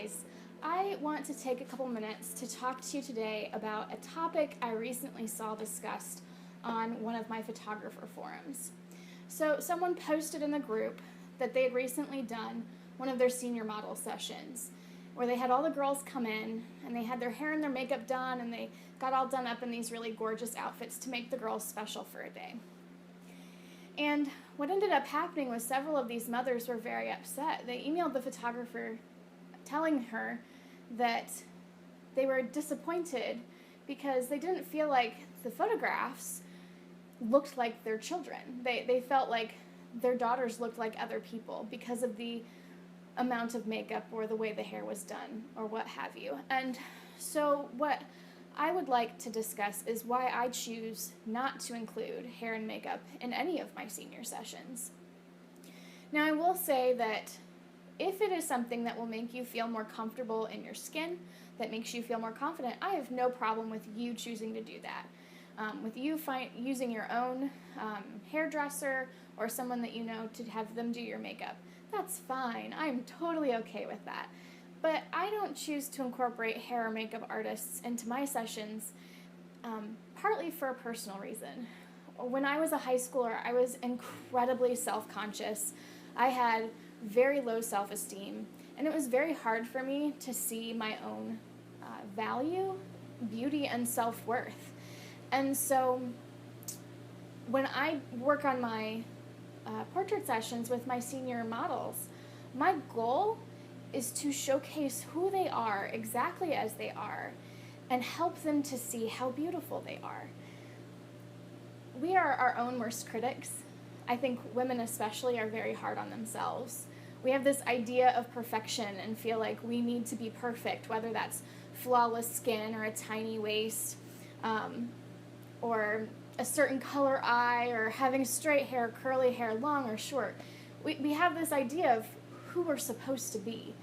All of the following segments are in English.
guys. I want to take a couple minutes to talk to you today about a topic I recently saw discussed on one of my photographer forums. So someone posted in the group that they had recently done one of their senior model sessions where they had all the girls come in and they had their hair and their makeup done and they got all done up in these really gorgeous outfits to make the girls special for a day. And what ended up happening was several of these mothers were very upset. They emailed the photographer telling her that they were disappointed because they didn't feel like the photographs looked like their children. They felt like their daughters looked like other people because of the amount of makeup or the way the hair was done or what have you. And so what I would like to discuss is why I choose not to include hair and makeup in any of my senior sessions. Now, I will say that if it is something that will make you feel more comfortable in your skin, that makes you feel more confident, I have no problem with you choosing to do that. With you using your own hairdresser or someone that you know to have them do your makeup, that's fine. I'm totally okay with that. But I don't choose to incorporate hair or makeup artists into my sessions, partly for a personal reason. When I was a high schooler, I was incredibly self-conscious. I had very low self-esteem, and it was very hard for me to see my own value, beauty, and self-worth. And so when I work on my portrait sessions with my senior models, my goal is to showcase who they are exactly as they are and help them to see how beautiful they are. We are our own worst critics. I think women especially are very hard on themselves. We have this idea of perfection and feel like we need to be perfect, whether that's flawless skin or a tiny waist, or a certain color eye, or having straight hair, curly hair, long or short. We have this idea of who we're supposed to be.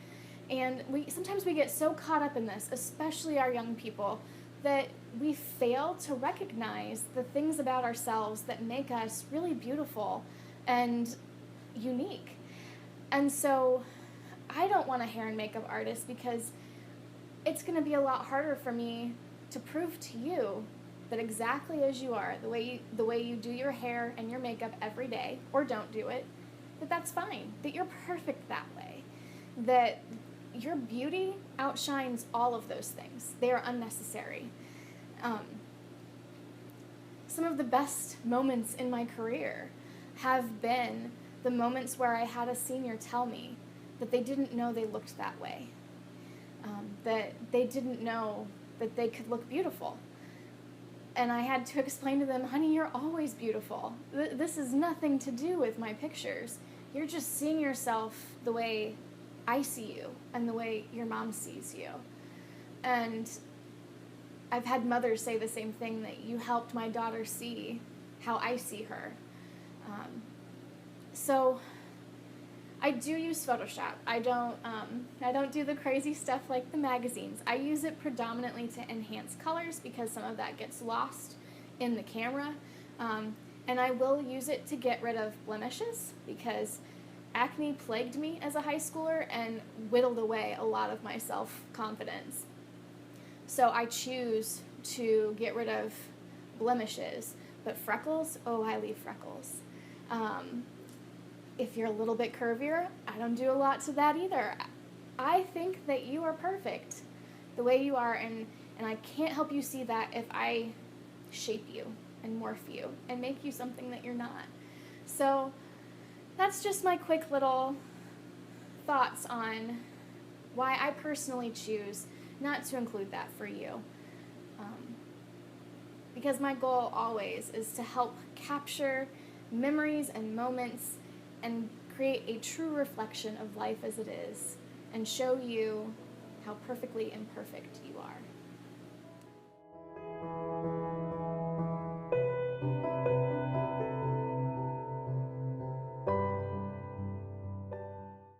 And sometimes we get so caught up in this, especially our young people, that we fail to recognize the things about ourselves that make us really beautiful and unique. And so I don't want a hair and makeup artist because it's going to be a lot harder for me to prove to you that exactly as you are, the way you do your hair and your makeup every day, or don't do it, that's fine, that you're perfect that way, that your beauty outshines all of those things. They are unnecessary. Some of the best moments in my career have been the moments where I had a senior tell me that they didn't know they looked that way, that they didn't know that they could look beautiful. And I had to explain to them, honey, you're always beautiful. This has nothing to do with my pictures. You're just seeing yourself the way I see you and the way your mom sees you. And I've had mothers say the same thing, that you helped my daughter see how I see her. So I do use Photoshop. I don't do the crazy stuff like the magazines. I use it predominantly to enhance colors because some of that gets lost in the camera. And I will use it to get rid of blemishes because acne plagued me as a high schooler and whittled away a lot of my self-confidence. So I choose to get rid of blemishes. But freckles, I leave freckles. If you're a little bit curvier, I don't do a lot to that either. I think that you are perfect the way you are, and I can't help you see that if I shape you and morph you and make you something that you're not. So that's just my quick little thoughts on why I personally choose not to include that for you. Because my goal always is to help capture memories and moments and create a true reflection of life as it is and show you how perfectly imperfect you are.